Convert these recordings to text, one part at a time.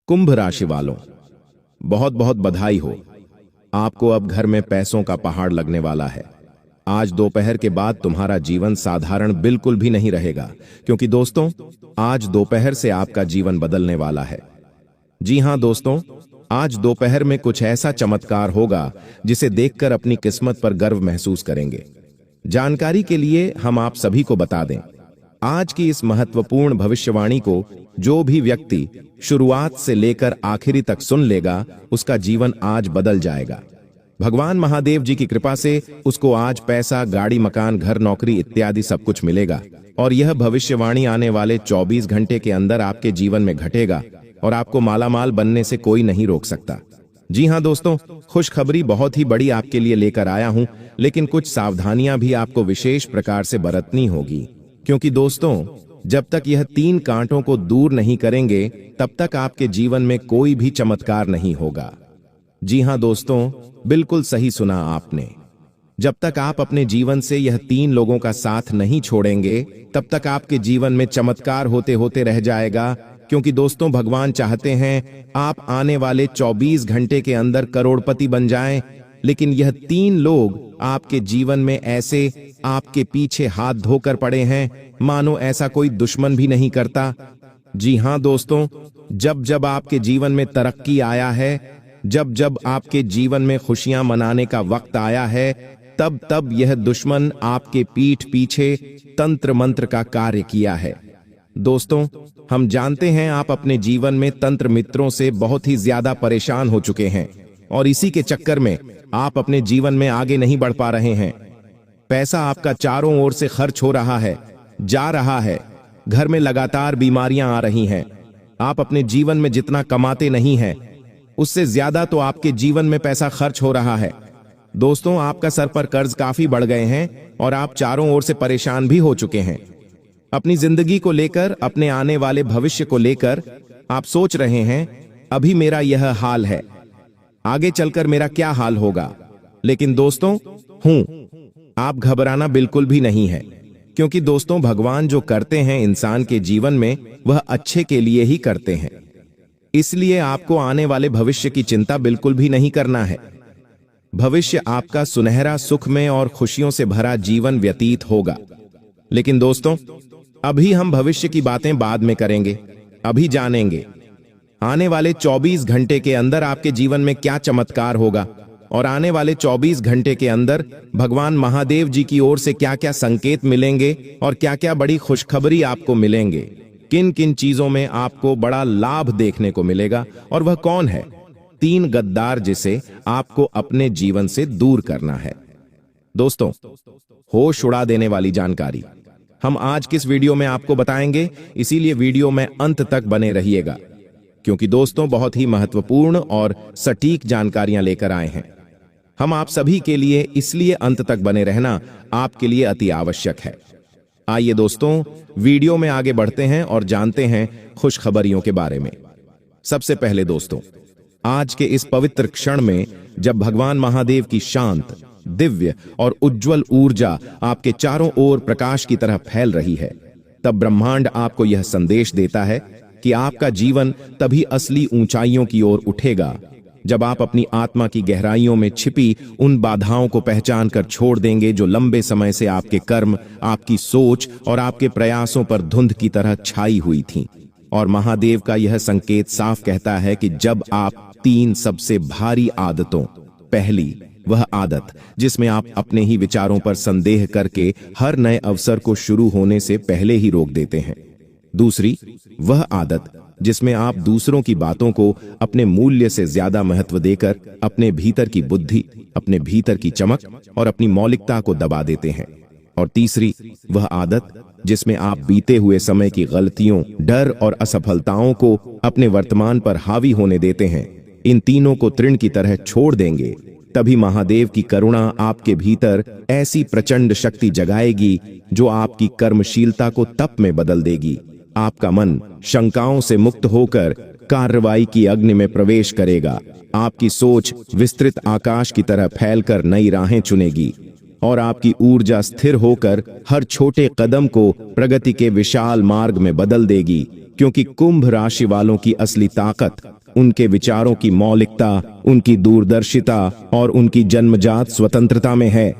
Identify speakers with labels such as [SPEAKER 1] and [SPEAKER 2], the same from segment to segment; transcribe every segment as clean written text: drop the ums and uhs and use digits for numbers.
[SPEAKER 1] कुंभ राशि वालों, बहुत बहुत बधाई हो। आपको अब घर में पैसों का पहाड़ लगने वाला है। आज दोपहर के बाद तुम्हारा जीवन साधारण बिल्कुल भी नहीं रहेगा, क्योंकि दोस्तों आज दोपहर से आपका जीवन बदलने वाला है। जी हां दोस्तों, आज दोपहर में कुछ ऐसा चमत्कार होगा जिसे देखकर अपनी किस्मत पर गर्व महसूस करेंगे। जानकारी के लिए हम आप सभी को बता दें, आज की इस महत्वपूर्ण भविष्यवाणी को जो भी व्यक्ति शुरुआत से लेकर आखिरी तक सुन लेगा, उसका जीवन आज बदल जाएगा। भगवान महादेव जी की कृपा से उसको आज पैसा, गाड़ी, मकान, घर, नौकरी इत्यादि सब कुछ मिलेगा और यह भविष्यवाणी आने वाले 24 घंटे के अंदर आपके जीवन में घटेगा और आपको मालामाल बनने से कोई नहीं रोक सकता। जी हां दोस्तों, खुशखबरी बहुत ही बड़ी आपके लिए लेकर आया हूं, लेकिन कुछ सावधानियां भी आपको विशेष प्रकार से बरतनी होगी, क्योंकि दोस्तों जब तक यह 3 कांटों को दूर नहीं करेंगे तब तक आपके जीवन में कोई भी चमत्कार नहीं होगा। जी हां दोस्तों, बिल्कुल सही सुना आपने। जब तक आप अपने जीवन से यह 3 लोगों का साथ नहीं छोड़ेंगे तब तक आपके जीवन में चमत्कार होते होते रह जाएगा, क्योंकि दोस्तों भगवान चाहते हैं आप आने वाले 24 घंटे के अंदर करोड़पति बन जाएं, लेकिन यह 3 लोग आपके जीवन में ऐसे आपके पीछे हाथ धोकर पड़े हैं मानो ऐसा कोई दुश्मन भी नहीं करता। जी हां दोस्तों, जब जब आपके जीवन में तरक्की आया है, जब जब आपके जीवन में खुशियां मनाने का वक्त आया है, तब तब यह दुश्मन आपके पीठ पीछे तंत्र मंत्र का कार्य किया है। दोस्तों हम जानते हैं आप अपने जीवन में तंत्र मित्रों से बहुत ही ज्यादा परेशान हो चुके हैं और इसी के चक्कर में आप अपने जीवन में आगे नहीं बढ़ पा रहे हैं। पैसा आपका चारों ओर से खर्च हो रहा है, जा रहा है। घर में लगातार बीमारियां आ रही हैं। आप अपने जीवन में जितना कमाते नहीं हैं, उससे ज्यादा तो आपके जीवन में पैसा खर्च हो रहा है। दोस्तों आपका सर पर कर्ज काफी बढ़ गए हैं और आप चारों ओर से परेशान भी हो चुके हैं। अपनी जिंदगी को लेकर, अपने आने वाले भविष्य को लेकर आप सोच रहे हैं, अभी मेरा यह हाल है, आगे चलकर मेरा क्या हाल होगा। लेकिन दोस्तों आप घबराना बिल्कुल भी नहीं है, क्योंकि दोस्तों भगवान जो करते हैं इंसान के जीवन में वह अच्छे के लिए ही करते हैं। इसलिए आपको आने वाले भविष्य की चिंता बिल्कुल भी नहीं करना है। भविष्य आपका सुनहरा, सुखमय और खुशियों से भरा जीवन व्यतीत होगा। लेकिन दोस्तों अभी हम भविष्य की बातें बाद में करेंगे। अभी जानेंगे आने वाले 24 घंटे के अंदर आपके जीवन में क्या चमत्कार होगा और आने वाले 24 घंटे के अंदर भगवान महादेव जी की ओर से क्या क्या संकेत मिलेंगे और क्या क्या बड़ी खुशखबरी आपको मिलेंगे। किन किन चीजों में आपको बड़ा लाभ देखने को मिलेगा और वह कौन है 3 गद्दार जिसे आपको अपने जीवन से दूर करना है। दोस्तों होश उड़ा देने वाली जानकारी हम आज किस वीडियो में आपको बताएंगे, इसीलिए वीडियो में अंत तक बने रहिएगा, क्योंकि दोस्तों बहुत ही महत्वपूर्ण और सटीक जानकारियां लेकर आए हैं हम आप सभी के लिए, इसलिए अंत तक बने रहना आपके लिए अति आवश्यक है। आइए दोस्तों वीडियो में आगे बढ़ते हैं और जानते हैं खुशखबरियों के बारे में। सबसे पहले दोस्तों आज के इस पवित्र क्षण में जब भगवान महादेव की शांत, दिव्य और उज्जवल ऊर्जा आपके चारों ओर प्रकाश की तरह फैल रही है, तब ब्रह्मांड आपको यह संदेश देता है कि आपका जीवन तभी असली ऊंचाइयों की ओर उठेगा जब आप अपनी आत्मा की गहराइयों में छिपी उन बाधाओं को पहचान कर छोड़ देंगे जो लंबे समय से आपके कर्म, आपकी सोच और आपके प्रयासों पर धुंध की तरह छाई हुई थीं। और महादेव का यह संकेत साफ कहता है कि जब आप 3 सबसे भारी आदतों, पहली वह आदत जिसमें आप अपने ही विचारों पर संदेह करके हर नए अवसर को शुरू होने से पहले ही रोक देते हैं, दूसरी वह आदत जिसमें आप दूसरों की बातों को अपने मूल्य से ज्यादा महत्व देकर अपने भीतर की बुद्धि, अपने भीतर की चमक और अपनी मौलिकता को दबा देते हैं, और तीसरी वह आदत जिसमें आप बीते हुए समय की गलतियों, डर और असफलताओं को अपने वर्तमान पर हावी होने देते हैं। इन तीनों को तृण की तरह छोड़ देंगे, तभी महादेव की करुणा आपके भीतर ऐसी प्रचंड शक्ति जगाएगी जो आपकी कर्मशीलता को तप में बदल देगी। आपका मन शंकाओं से मुक्त होकर कार्रवाई की अग्नि में प्रवेश करेगा। आपकी सोच विस्तृत आकाश की तरह फैलकर नई राहें चुनेगी और आपकी ऊर्जा स्थिर होकर हर छोटे कदम को प्रगति के विशाल मार्ग में बदल देगी। क्योंकि कुंभ राशि वालों की असली ताकत उनके विचारों की मौलिकता, उनकी दूरदर्शिता और उनकी जन्मजात स्वतंत्रता में है।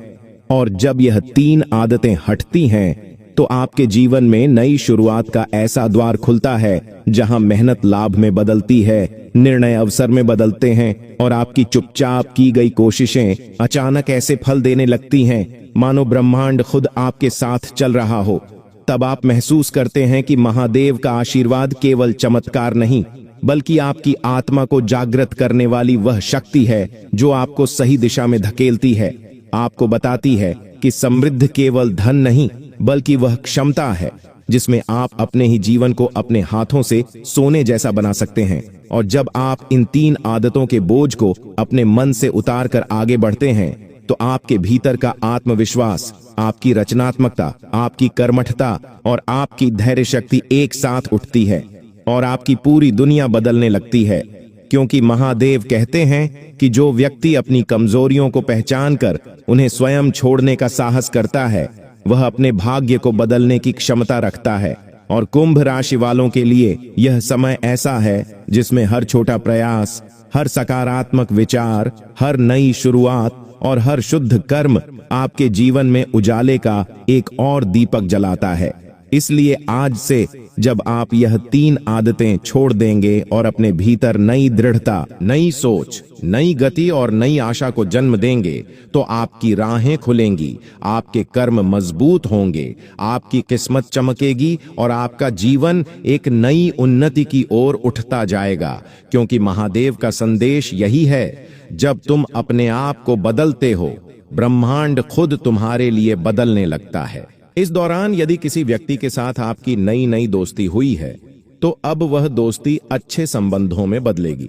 [SPEAKER 1] और जब यह तीन आदतें हटती हैं तो आपके जीवन में नई शुरुआत का ऐसा द्वार खुलता है जहां मेहनत लाभ में बदलती है, निर्णय अवसर में बदलते हैं और आपकी चुपचाप की गई कोशिशें अचानक ऐसे फल देने लगती हैं मानो ब्रह्मांड खुद आपके साथ चल रहा हो। तब आप महसूस करते हैं कि महादेव का आशीर्वाद केवल चमत्कार नहीं, बल्कि आपकी आत्मा को जागृत करने वाली वह शक्ति है जो आपको सही दिशा में धकेलती है, आपको बताती है कि समृद्ध केवल धन नहीं बल्कि वह क्षमता है जिसमें आप अपने ही जीवन को अपने हाथों से सोने जैसा बना सकते हैं। और जब आप इन तीन आदतों के बोझ को अपने मन से उतार कर आगे बढ़ते हैं तो आपके भीतर का आत्मविश्वास, आपकी रचनात्मकता, आपकी कर्मठता और आपकी धैर्य शक्ति एक साथ उठती है और आपकी पूरी दुनिया बदलने लगती है। क्योंकि महादेव कहते हैं कि जो व्यक्ति अपनी कमजोरियों को पहचान कर उन्हें स्वयं छोड़ने का साहस करता है वह अपने भाग्य को बदलने की क्षमता रखता है। और कुंभ राशि वालों के लिए यह समय ऐसा है जिसमें हर छोटा प्रयास, हर सकारात्मक विचार, हर नई शुरुआत और हर शुद्ध कर्म आपके जीवन में उजाले का एक और दीपक जलाता है। इसलिए आज से जब आप यह तीन आदतें छोड़ देंगे और अपने भीतर नई दृढ़ता, नई सोच, नई गति और नई आशा को जन्म देंगे तो आपकी राहें खुलेंगी, आपके कर्म मजबूत होंगे, आपकी किस्मत चमकेगी और आपका जीवन एक नई उन्नति की ओर उठता जाएगा। क्योंकि महादेव का संदेश यही है, जब तुम अपने आप को बदलते हो ब्रह्मांड खुद तुम्हारे लिए बदलने लगता है। इस दौरान यदि किसी व्यक्ति के साथ आपकी नई नई दोस्ती हुई है तो अब वह दोस्ती अच्छे संबंधों में बदलेगी।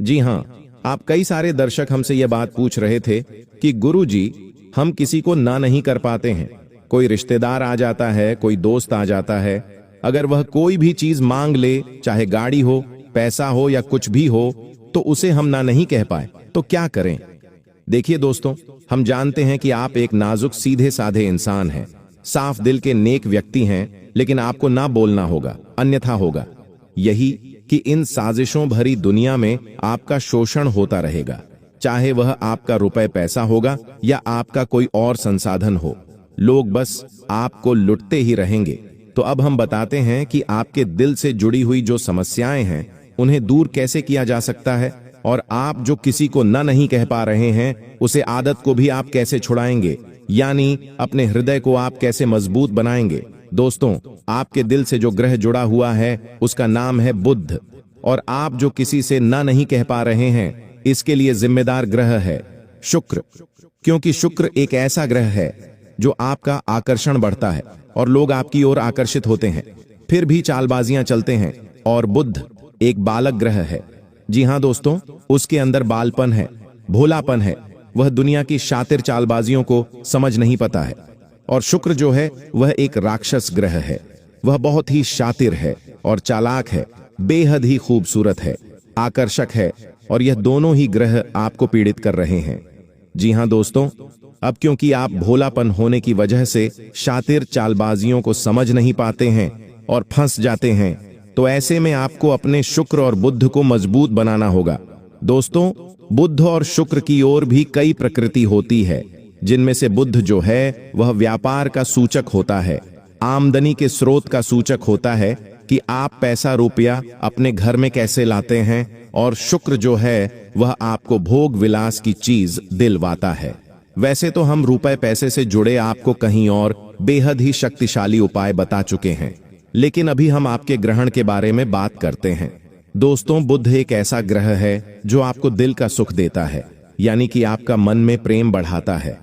[SPEAKER 1] जी हां, आप कई सारे दर्शक हमसे यह बात पूछ रहे थे कि गुरुजी, हम किसी को ना नहीं कर पाते हैं। कोई रिश्तेदार आ जाता है, कोई दोस्त आ जाता है, अगर वह कोई भी चीज मांग ले, चाहे गाड़ी हो, पैसा हो या कुछ भी हो, तो उसे हम ना नहीं कह पाए तो क्या करें। देखिए दोस्तों, हम जानते हैं कि आप एक नाजुक सीधे साधे इंसान हैं, साफ दिल के नेक व्यक्ति हैं, लेकिन आपको ना बोलना होगा, अन्यथा होगा यही कि इन साजिशों भरी दुनिया में आपका शोषण होता रहेगा, चाहे वह आपका रुपए पैसा होगा या आपका कोई और संसाधन हो। लोग बस आपको लुटते ही रहेंगे। तो अब हम बताते हैं कि आपके दिल से जुड़ी हुई जो समस्याएं हैं उन्हें दूर कैसे किया जा सकता है, और आप जो किसी को ना नहीं कह पा रहे हैं उसे आदत को भी आप कैसे छुड़ाएंगे, यानी अपने हृदय को आप कैसे मजबूत बनाएंगे। दोस्तों, आपके दिल से जो ग्रह जुड़ा हुआ है उसका नाम है बुध, और आप जो किसी से ना नहीं कह पा रहे हैं इसके लिए जिम्मेदार ग्रह है शुक्र। क्योंकि शुक्र एक ऐसा ग्रह है जो आपका आकर्षण बढ़ता है और लोग आपकी ओर आकर्षित होते हैं, फिर भी चालबाजियां चलते हैं। और बुध एक बालक ग्रह है। जी हां दोस्तों, उसके अंदर बालपन है, भोलापन है, वह दुनिया की शातिर चालबाजियों को समझ नहीं पाता है। और शुक्र जो है वह एक राक्षस ग्रह है, वह बहुत ही शातिर है और चालाक है, बेहद ही खूबसूरत है, आकर्षक है, और यह दोनों ही ग्रह आपको पीड़ित कर रहे हैं। जी हां दोस्तों, अब क्योंकि आप भोलापन होने की वजह से शातिर चालबाजियों को समझ नहीं पाते हैं और फंस जाते हैं, तो ऐसे में आपको अपने शुक्र और बुध को मजबूत बनाना होगा। दोस्तों, बुध और शुक्र की ओर भी कई प्रकृति होती है, जिनमें से बुध जो है वह व्यापार का सूचक होता है, आमदनी के स्रोत का सूचक होता है कि आप पैसा रुपया अपने घर में कैसे लाते हैं, और शुक्र जो है वह आपको भोग विलास की चीज दिलवाता है। वैसे तो हम रुपए पैसे से जुड़े आपको कहीं और बेहद ही शक्तिशाली उपाय बता चुके हैं, लेकिन अभी हम आपके ग्रहण के बारे में बात करते हैं। दोस्तों, बुध एक ऐसा ग्रह है जो आपको दिल का सुख देता है, यानी कि आपका मन में प्रेम बढ़ाता है,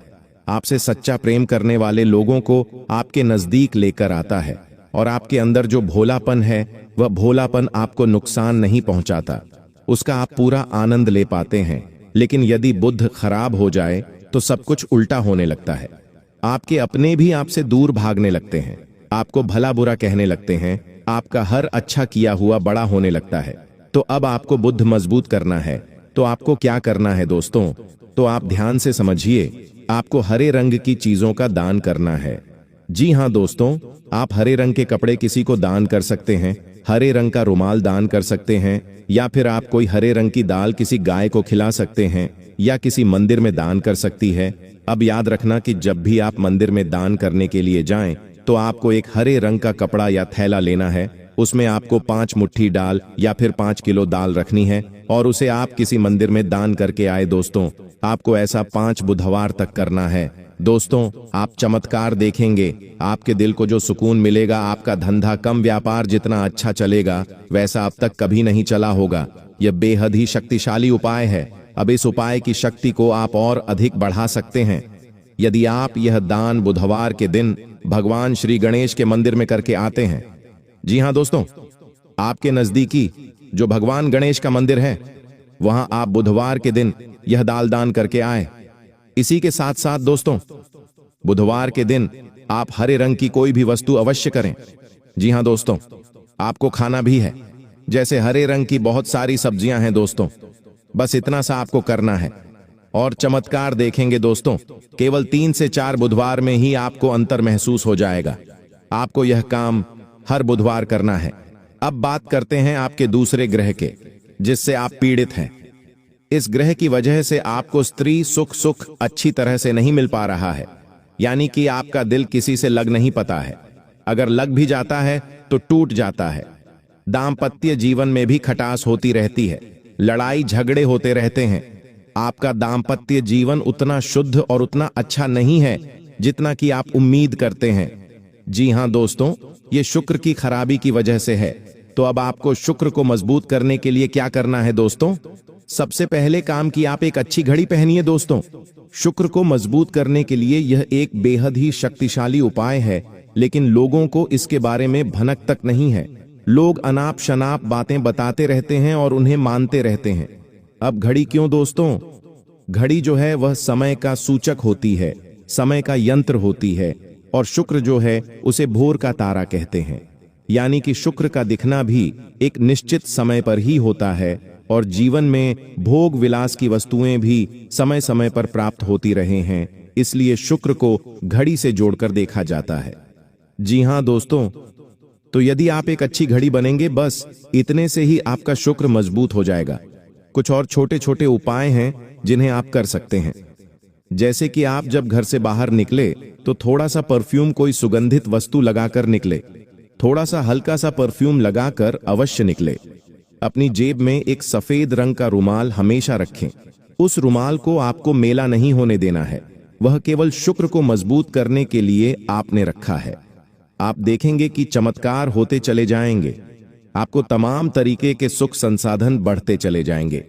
[SPEAKER 1] आपसे सच्चा प्रेम करने वाले लोगों को आपके नजदीक लेकर आता है, और आपके अंदर जो भोलापन है वह भोलापन आपको नुकसान नहीं पहुंचाता, उसका आप पूरा आनंद ले पाते हैं। लेकिन यदि बुध खराब हो जाए तो सब कुछ उल्टा होने लगता है। आपके अपने भी आपसे दूर भागने लगते हैं, आपको भला बुरा कहने लगते हैं, आपका हर अच्छा किया हुआ बड़ा होने लगता है। तो अब आपको बुध मजबूत करना है, तो आपको क्या करना है दोस्तों? तो आप ध्यान से समझिए, आपको हरे रंग की चीजों का दान करना है। जी हाँ दोस्तों, आप हरे रंग के कपड़े किसी को दान कर सकते हैं, हरे रंग का रुमाल दान कर सकते हैं, या फिर आप कोई हरे रंग की दाल किसी गाय को खिला सकते हैं, या किसी मंदिर में दान कर सकती है। अब याद रखना कि जब भी आप मंदिर में दान करने के लिए जाएं, तो आपको एक हरे रंग का कपड़ा या थैला लेना है। उसमें आपको 5 मुट्ठी दाल या फिर 5 किलो दाल रखनी है और उसे आप किसी मंदिर में दान करके आए। दोस्तों, आपको ऐसा 5 बुधवार तक करना है। दोस्तों, आप चमत्कार देखेंगे, आपके दिल को जो सुकून मिलेगा, आपका धंधा कम व्यापार जितना अच्छा चलेगा वैसा अब तक कभी नहीं चला होगा। यह बेहद ही शक्तिशाली उपाय है। अब इस उपाय की शक्ति को आप और अधिक बढ़ा सकते हैं यदि आप यह दान बुधवार के दिन भगवान श्री गणेश के मंदिर में करके आते हैं। जी हाँ दोस्तों, आपके नजदीकी जो भगवान गणेश का मंदिर है, वहां आप बुधवार के दिन यह दाल दान करके आए। इसी के साथ साथ दोस्तों, बुधवार के दिन आप हरे रंग की कोई भी वस्तु अवश्य करें। जी हाँ दोस्तों, आपको खाना भी है। जैसे हरे रंग की बहुत सारी सब्जियां हैं दोस्तों, बस इतना सा आपको करना है और चमत्कार देखेंगे दोस्तों। केवल 3 से 4 बुधवार में ही आपको अंतर महसूस हो जाएगा। आपको यह काम हर बुधवार करना है। अब बात करते हैं आपके दूसरे ग्रह के, जिससे आप पीड़ित हैं। इस ग्रह की वजह से आपको स्त्री सुख अच्छी तरह से नहीं मिल पा रहा है, यानी कि आपका दिल किसी से लग नहीं पाता है। अगर लग भी जाता है तो टूट जाता है। दाम्पत्य जीवन में भी खटास होती रहती है, लड़ाई झगड़े होते रहते हैं। आपका दाम्पत्य जीवन उतना शुद्ध और उतना अच्छा नहीं है जितना कि आप उम्मीद करते हैं। जी हाँ दोस्तों, ये शुक्र की खराबी की वजह से है। तो अब आपको शुक्र को मजबूत करने के लिए क्या करना है दोस्तों? सबसे पहले काम कि आप एक अच्छी घड़ी पहनिए दोस्तों। शुक्र को मजबूत करने के लिए यह एक बेहद ही शक्तिशाली उपाय है, लेकिन लोगों को इसके बारे में भनक तक नहीं है। लोग अनाप शनाप बातें बताते रहते हैं और उन्हें मानते रहते हैं। अब घड़ी क्यों दोस्तों? घड़ी जो है वह समय का सूचक होती है, समय का यंत्र होती है, और शुक्र जो है उसे भोर का तारा कहते हैं। यानी कि शुक्र का दिखना भी एक निश्चित समय पर ही होता है और जीवन में भोग विलास की वस्तुएं भी समय समय पर प्राप्त होती रहे हैं। इसलिए शुक्र को घड़ी से जोड़कर देखा जाता है। जी हाँ दोस्तों, तो यदि आप एक अच्छी घड़ी बनेंगे, बस इतने से ही आपका शुक्र मजबूत हो जाएगा। कुछ और छोटे छोटे उपाय हैं जिन्हें आप कर सकते हैं। जैसे कि आप जब घर से बाहर निकले तो थोड़ा सा परफ्यूम, कोई सुगंधित वस्तु लगाकर निकले। थोड़ा सा हल्का सा परफ्यूम लगाकर अवश्य निकले। अपनी जेब में एक सफेद रंग का रुमाल हमेशा रखें। उस रुमाल को आपको मेला नहीं होने देना है, वह केवल शुक्र को मजबूत करने के लिए आपने रखा है। आप देखेंगे कि चमत्कार होते चले जाएंगे। आपको तमाम तरीके के सुख संसाधन बढ़ते चले जाएंगे।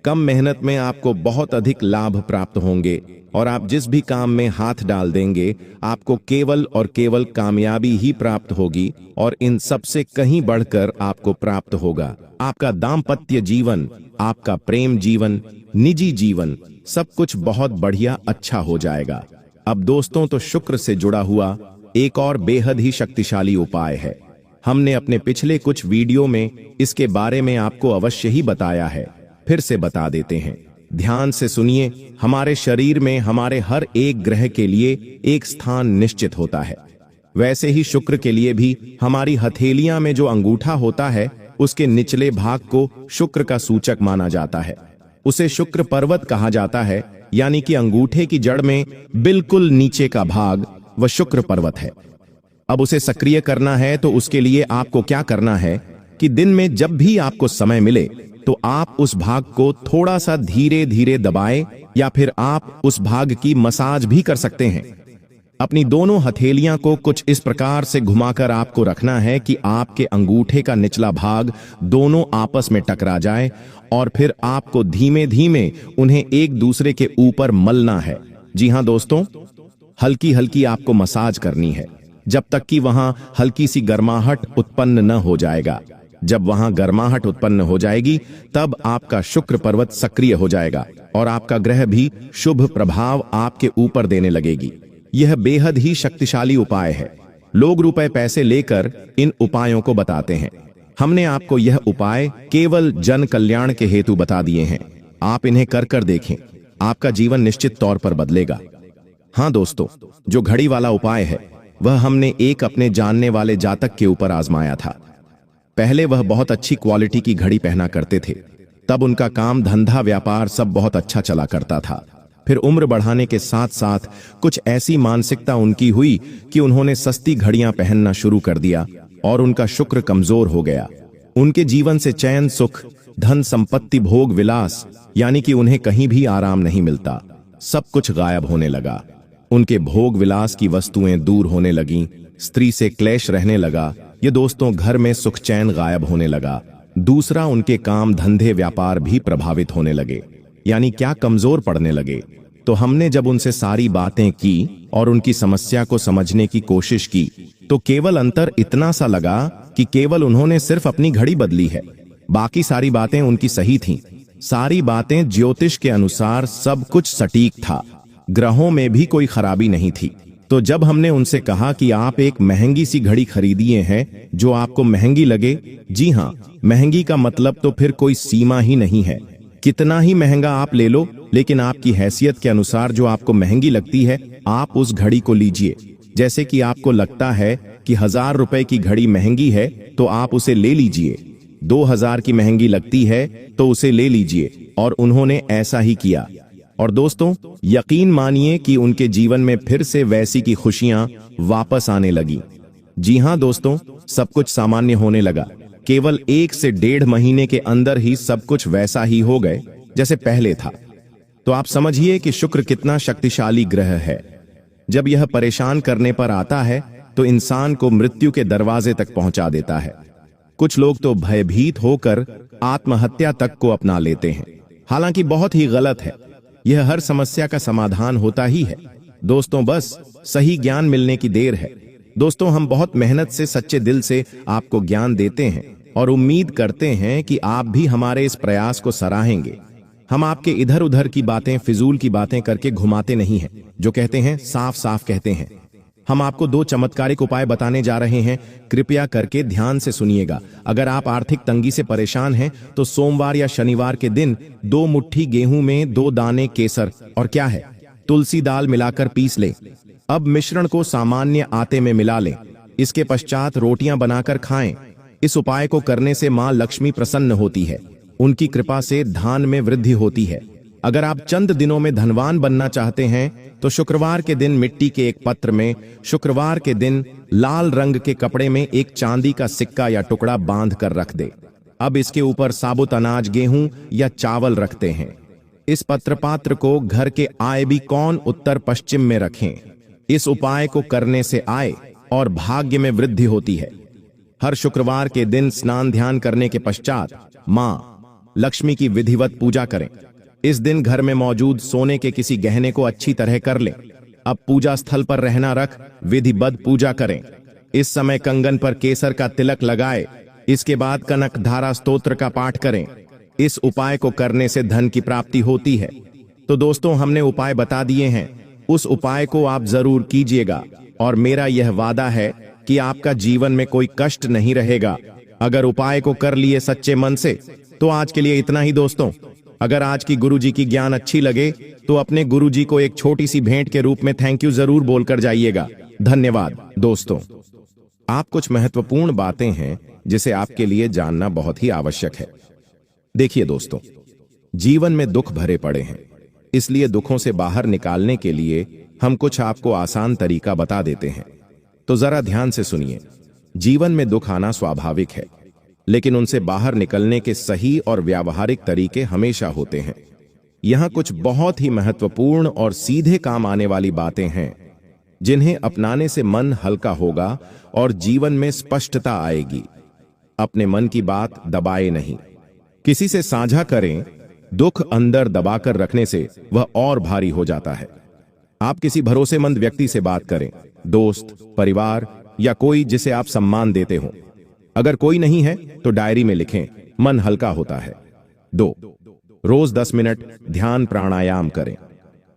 [SPEAKER 1] कम मेहनत में आपको बहुत अधिक लाभ प्राप्त होंगे और आप जिस भी काम में हाथ डाल देंगे आपको केवल और केवल कामयाबी ही प्राप्त होगी। और इन सब से कहीं बढ़कर आपको प्राप्त होगा आपका दाम्पत्य जीवन, आपका प्रेम जीवन, निजी जीवन, सब कुछ बहुत बढ़िया अच्छा हो जाएगा। अब दोस्तों, तो शुक्र से जुड़ा हुआ एक और बेहद ही शक्तिशाली उपाय है। हमने अपने पिछले कुछ वीडियो में इसके बारे में आपको अवश्य ही बताया है, फिर से बता देते हैं। ध्यान से सुनिए। हमारे शरीर में हमारे हर एक ग्रह के लिए एक स्थान निश्चित होता है। वैसे ही शुक्र के लिए भी हमारी हथेलियां में जो अंगूठा होता है उसके निचले भाग को शुक्र का सूचक माना जाता है। उसे शुक्र पर्वत कहा जाता है, यानी कि अंगूठे की जड़ में बिल्कुल नीचे का भाग वह शुक्र पर्वत है। अब उसे सक्रिय करना है तो उसके लिए आपको क्या करना है कि दिन में जब भी आपको समय मिले तो आप उस भाग को थोड़ा सा धीरे धीरे दबाएं, या फिर आप उस भाग की मसाज भी कर सकते हैं। अपनी दोनों हथेलियां को कुछ इस प्रकार से घुमाकर आपको रखना है कि आपके अंगूठे का निचला भाग दोनों आपस में टकरा जाए, और फिर आपको धीमे धीमे उन्हें एक दूसरे के ऊपर मलना है। जी हां दोस्तों, हल्की हल्की आपको मसाज करनी है जब तक कि वहां हल्की सी गर्माहट उत्पन्न न हो जाएगा। जब वहां गर्माहट उत्पन्न हो जाएगी तब आपका शुक्र पर्वत सक्रिय हो जाएगा और आपका ग्रह भी शुभ प्रभाव आपके ऊपर देने लगेगी। यह बेहद ही शक्तिशाली उपाय है। लोग रुपए पैसे लेकर इन उपायों को बताते हैं। हमने आपको यह उपाय केवल जन कल्याण के हेतु बता दिए हैं। आप इन्हें कर कर देखें, आपका जीवन निश्चित तौर पर बदलेगा। हाँ दोस्तों, जो घड़ी वाला उपाय है वह हमने एक अपने जानने वाले जातक के ऊपर आजमाया था। पहले वह बहुत अच्छी क्वालिटी की घड़ी पहना करते थे, तब उनका काम धंधा व्यापार सब बहुत अच्छा चला करता था। फिर उम्र बढ़ाने के साथ साथ कुछ ऐसी मानसिकता उनकी हुई कि उन्होंने सस्ती घड़ियां पहनना शुरू कर दिया और उनका शुक्र कमजोर हो गया। उनके जीवन से चैन, सुख, धन संपत्ति, भोग विलास, यानी कि उन्हें कहीं भी आराम नहीं मिलता। सब कुछ गायब होने लगा। उनके भोग विलास की वस्तुएं दूर होने लगीं, स्त्री से क्लेश रहने लगा। ये दोस्तों, घर में सुख चैन गायब होने लगा। दूसरा, उनके काम धंधे व्यापार भी प्रभावित होने लगे, यानी क्या कमजोर पड़ने लगे। तो हमने जब उनसे सारी बातें की और उनकी समस्या को समझने की कोशिश की, तो केवल अंतर इतना सा लगा कि केवल उन्होंने सिर्फ अपनी घड़ी बदली है, बाकी सारी बातें उनकी सही थीं। सारी बातें ज्योतिष के अनुसार सब कुछ सटीक था, ग्रहों में भी कोई खराबी नहीं थी। तो जब हमने उनसे कहा कि आप एक महंगी सी घड़ी खरीदिए हैं जो आपको महंगी लगे, जी हाँ, महंगी का मतलब तो फिर कोई सीमा ही नहीं है, कितना ही महंगा आप ले लो, लेकिन आपकी हैसियत के अनुसार जो आपको महंगी लगती है आप उस घड़ी को लीजिए। जैसे कि आपको लगता है कि 1000 रुपए की घड़ी महंगी है तो आप उसे ले लीजिए, 2000 की महंगी लगती है तो उसे ले लीजिए। और उन्होंने ऐसा ही किया। और दोस्तों, यकीन मानिए कि उनके जीवन में फिर से वैसी की खुशियां वापस आने लगी। जी हां दोस्तों, सब कुछ सामान्य होने लगा। केवल 1 से 1.5 महीने के अंदर ही सब कुछ वैसा ही हो गए जैसे पहले था। तो आप समझिए कि शुक्र कितना शक्तिशाली ग्रह है। जब यह परेशान करने पर आता है तो इंसान को मृत्यु के दरवाजे तक पहुंचा देता है। कुछ लोग तो भयभीत होकर आत्महत्या तक को अपना लेते हैं, हालांकि बहुत ही गलत है। यह हर समस्या का समाधान होता ही है दोस्तों, बस सही ज्ञान मिलने की देर है। दोस्तों, हम बहुत मेहनत से सच्चे दिल से आपको ज्ञान देते हैं और उम्मीद करते हैं कि आप भी हमारे इस प्रयास को सराहेंगे। हम आपके इधर उधर की बातें, फिजूल की बातें करके घुमाते नहीं हैं। जो कहते हैं साफ साफ कहते हैं। हम आपको 2 चमत्कारिक उपाय बताने जा रहे हैं, कृपया करके ध्यान से सुनिएगा। अगर आप आर्थिक तंगी से परेशान हैं तो सोमवार या शनिवार के दिन 2 मुट्ठी गेहूं में 2 दाने केसर और क्या है तुलसी दाल मिलाकर पीस लें। अब मिश्रण को सामान्य आटे में मिला लें। इसके पश्चात रोटियां बनाकर खाएं। इस उपाय को करने से मां लक्ष्मी प्रसन्न होती है, उनकी कृपा से धान में वृद्धि होती है। अगर आप चंद दिनों में धनवान बनना चाहते हैं तो शुक्रवार के दिन मिट्टी के एक पत्र में शुक्रवार के दिन लाल रंग के कपड़े में एक चांदी का सिक्का या टुकड़ा बांध कर रख दे। अब इसके ऊपर साबुत अनाज, गेहूं या चावल रखते हैं। इस पत्र पात्र को घर के आय भी कौन उत्तर पश्चिम में रखें। इस उपाय को करने से आय और भाग्य में वृद्धि होती है। हर शुक्रवार के दिन स्नान ध्यान करने के पश्चात मां लक्ष्मी की विधिवत पूजा करें। इस दिन घर में मौजूद सोने के किसी गहने को अच्छी तरह कर लें। अब पूजा स्थल पर रहना रख विधिवत पूजा करें। इस समय कंगन पर केसर का तिलक लगाए। इसके बाद कनक धारा स्तोत्र का पाठ करें। इस उपाय को करने से धन की प्राप्ति होती है। तो दोस्तों, हमने उपाय बता दिए हैं, उस उपाय को आप जरूर कीजिएगा और मेरा यह वादा है कि आपका जीवन में कोई कष्ट नहीं रहेगा। अगर उपाय को कर लिए सच्चे मन से तो आज के लिए इतना ही दोस्तों। अगर आज की गुरुजी की ज्ञान अच्छी लगे तो अपने गुरुजी को एक छोटी सी भेंट के रूप में थैंक यू जरूर बोलकर जाइएगा। धन्यवाद दोस्तों। आप कुछ महत्वपूर्ण बातें हैं जिसे आपके लिए जानना बहुत ही आवश्यक है। देखिए दोस्तों, जीवन में दुख भरे पड़े हैं, इसलिए दुखों से बाहर निकालने के लिए हम कुछ आपको आसान तरीका बता देते हैं। तो जरा ध्यान से सुनिए। जीवन में दुख आना स्वाभाविक है, लेकिन उनसे बाहर निकलने के सही और व्यावहारिक तरीके हमेशा होते हैं। यहां कुछ बहुत ही महत्वपूर्ण और सीधे काम आने वाली बातें हैं जिन्हें अपनाने से मन हल्का होगा और जीवन में स्पष्टता आएगी। अपने मन की बात दबाए नहीं, किसी से साझा करें। दुख अंदर दबाकर रखने से वह और भारी हो जाता है। आप किसी भरोसेमंद व्यक्ति से बात करें, दोस्त, परिवार या कोई जिसे आप सम्मान देते हो। अगर कोई नहीं है तो डायरी में लिखें, मन हल्का होता है। 2, रोज 10 मिनट ध्यान प्राणायाम करें।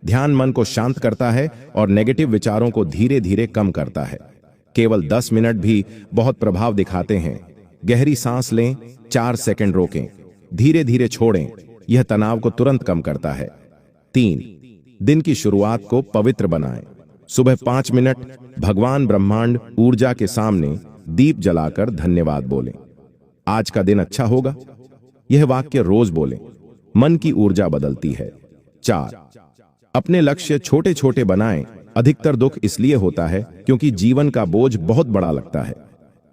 [SPEAKER 1] ध्यान मन को शांत करता है और नेगेटिव विचारों को धीरे धीरे कम करता है। केवल 10 मिनट भी बहुत प्रभाव दिखाते हैं। गहरी सांस लें, 4 सेकंड रोकें, धीरे धीरे छोड़ें, यह तनाव को तुरंत कम करता है। 3, दिन की शुरुआत को पवित्र बनाएं। सुबह 5 मिनट भगवान ब्रह्मांड ऊर्जा के सामने दीप जलाकर धन्यवाद बोलें। आज का दिन अच्छा होगा। यह वाक्य रोज बोलें। मन की ऊर्जा बदलती है। 4, अपने लक्ष्य छोटे छोटे बनाएं। अधिकतर दुख इसलिए होता है क्योंकि जीवन का बोझ बहुत बड़ा लगता है।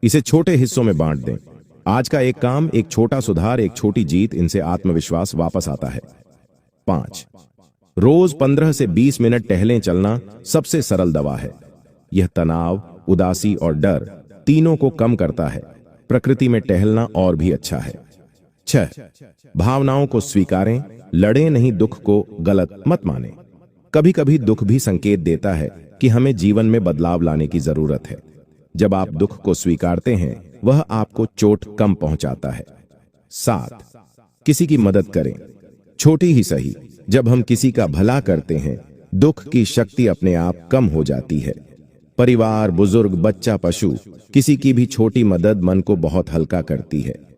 [SPEAKER 1] इसे छोटे हिस्सों में बांट दें। आज का एक काम, एक छोटा सुधार, एक छोटी जीत, इनसे आत्मविश्वास वापस आता है। 5, रोज 15 से 20 मिनट टहलें। चलना सबसे सरल दवा है। यह तनाव, उदासी और डर तीनों को कम करता है। प्रकृति में टहलना और भी अच्छा है। 6, भावनाओं को स्वीकारें। लड़ें नहीं, दुख को गलत मत मानें। कभी कभी दुख भी संकेत देता है कि हमें जीवन में बदलाव लाने की जरूरत है। जब आप दुख को स्वीकारते हैं, वह आपको चोट कम पहुंचाता है। 7, किसी की मदद करें, छोटी ही सही। जब हम किसी का भला करते हैं, दुख की शक्ति अपने आप कम हो जाती है। परिवार, बुजुर्ग, बच्चा, पशु, किसी की भी छोटी मदद मन को बहुत हल्का करती है।